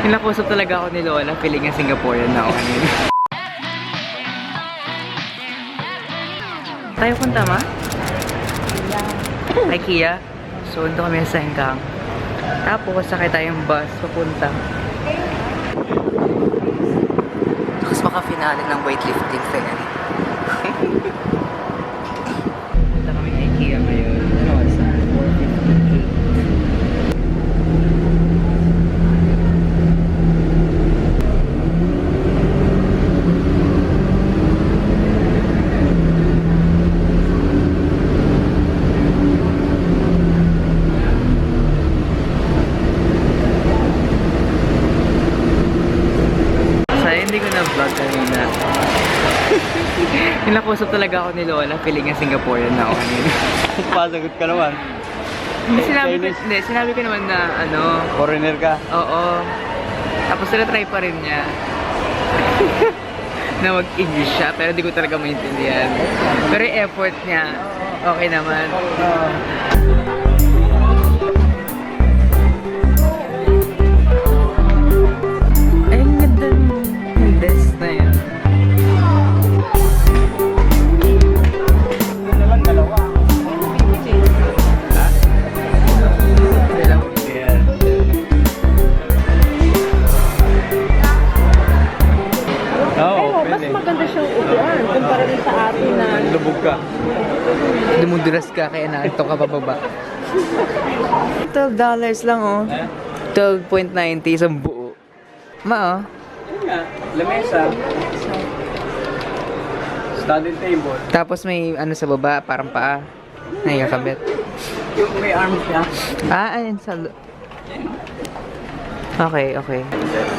Nilakusap talaga ako ni Lola. Feeling nga Singaporean na ako kanina. Tayo punta ma? IKEA. So, ito kami sa Sengkang. Tapos, sakay tayong bus papunta. Tapos maka-finale ng weightlifting fair. Punta kami sa IKEA ngayon. Ano, sa 4:58. Hindi ko na-vlog kanina. Nilakusap talaga ako ni Lola. Feeling nga Singaporean na ako kanina. Pasagot ka naman. Sinabi ko naman na ano. Foreigner ka? Oo. Tapos try pa rin niya. Na mag-English siya. Pero hindi ko talaga maintindihan. Pero yung effort niya, okay naman. This na yun. Dalawa. Ha? Dalawa. Yan. Oo, Mas maganda siyang upuan kumpara din sa atin na lubog ka. Dumudulas ka kaya naanto ka pababa. $12 lang oh. 12.90 isang buo. Ma oh. Lamesa. Study table. Tapos may ano sa baba, parang paa. Nakakabit. Yung may arm siya. Ah, ayun sa... Okay, okay.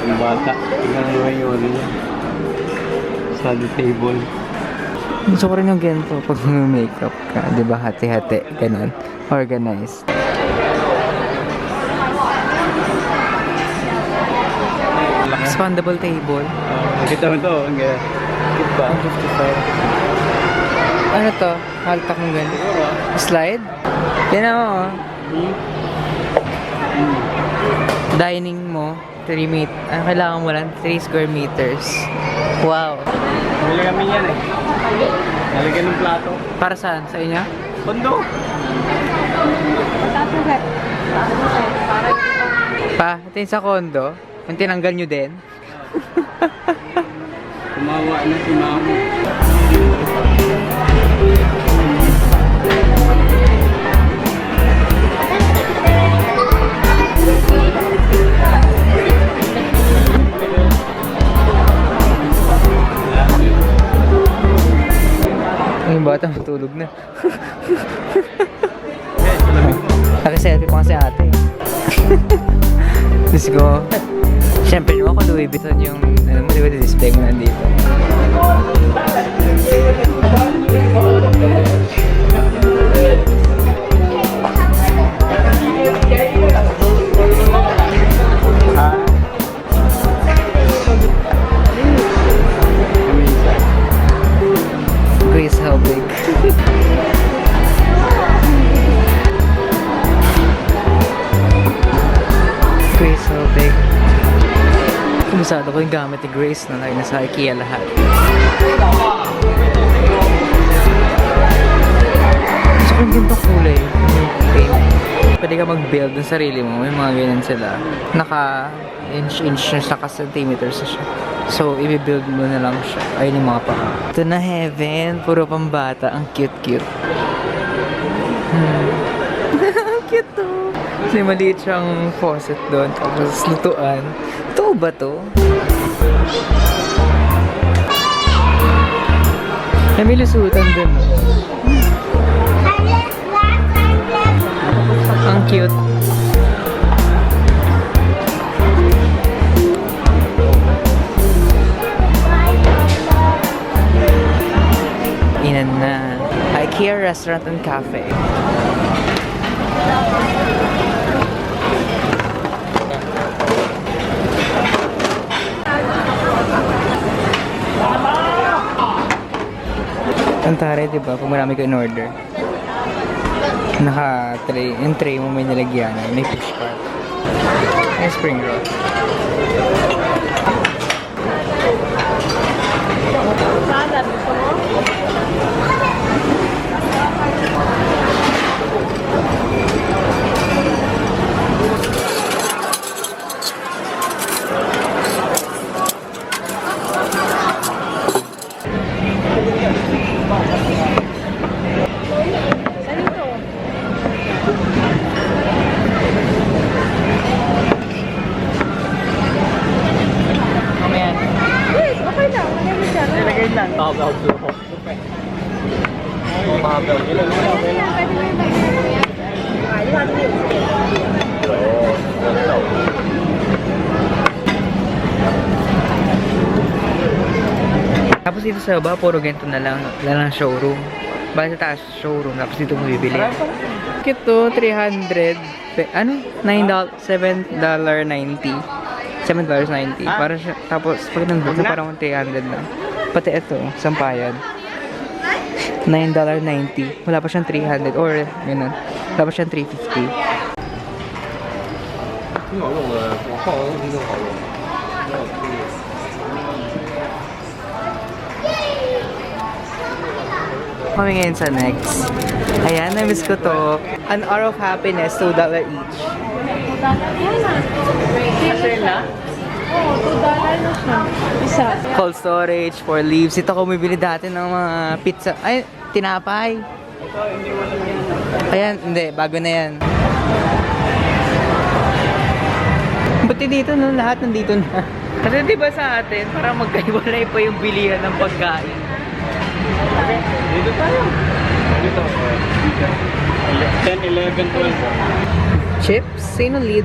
Yung bata. Tingnan mo yung niya. Study table. Gusto ko rin yung ganito pag makeup ka. Diba? Hati-hati. Ganon. Organized. Expandable table. Nakita mo ito. Ang cute ba? 55. Ano to? Haltak mo ganito. Siguro. Slide? Yan ako oh. Dining mo, 3 meter. Ang kailangan mo lang, 3 square meters. Wow. Bili kami yan eh. Nalagyan ng plato. Para saan? Sa inyo? Kondo. Pa, ito yung sa condo. Yung tinanggal nyo din. Kumawa na si Mamo. Yung bata matulog na. Naki-selfie pa kasi ate. Let's go. Siyempre naman ako Louis Vuitton yung ano mo, di ba, display mo nandito. Grace Helbig. Grace Helbig. Kumusado ko yung gamit ni Grace na nasa IKEA lahat. Gusto ko yung ganitong kulay. Yung paint. Pwede ka mag-build ng sarili mo. May mga ganyan sila. Naka-inch na naka-centimeters na siya. So, i-build mo na lang siya. Ayun yung mga paka. Ito na heaven. Puro pambata. Ang cute-cute. Ang cute to. Kasi maliit siyang faucet doon. Tapos lutuan. Ito ba to? May lusutan din. Ang cute. Inan na. IKEA Restaurant and Cafe. Ang tare, diba? Pag marami ka in order. Naka-tray. Yung tray mo may nilagyan. May push cart. May spring roll. Tapos dito sa baba, puro ganito na lang showroom. Basta sa taas, showroom. Tapos dito mo bibili. Ito, 300. Ano? $7.90. $7.90. Para siya, tapos pag nandun ka, parang 300 na. Pati ito, sampayad. $9.90. Wala pa siyang 300 or ganun. Wala pa siyang 350. 挺好用的，我画完东西更好用。 Kami ngayon sa next. Ayan, na-miss ko to. An Hour of Happiness, $2 each. Kasir na? Oo, $2 na siya. Isa. Cold storage, for leaves. Ito ko bumibili dati ng mga pizza. Ay, tinapay. Ayan, hindi. Bago na yan. Buti dito, no? Lahat nandito na. Kasi diba sa atin, parang magkaiwalay pa yung bilihan ng pagkain. Dito tayo. Dito. 10, 11, 12. Chips, sino lead?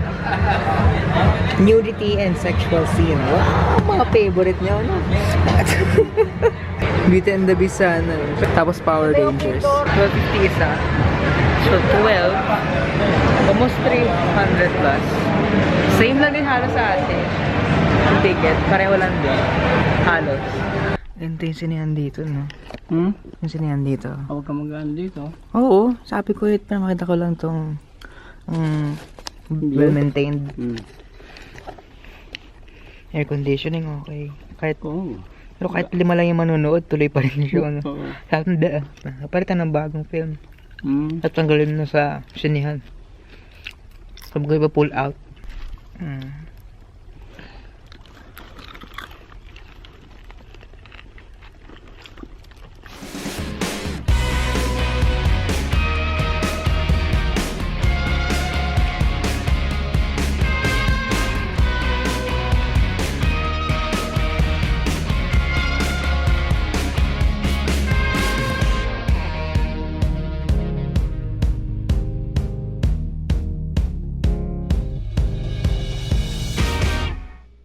Nudity and sexual scene. Wow, mga favorite niyo, no? Beauty and the Beast sana. Tapos Power Rangers. 12.50 isa. So 12. Almost 300 plus. Same lang din halos sa atin. Yung ticket, pareho lang din. Halos. Ganito yung sinihan dito, no? Yung sinihan dito. Huwag ka magaan dito. Oo, sabi ko ulit, pero makita ko lang tong well-maintained. Air conditioning, okay. Kahit, pero kahit 5 lang yung manonood, tuloy pa rin siya. No? Tanda, napalitan ng bagong film. At tanggalin na sa sinihan. Sabi ko iba pull out.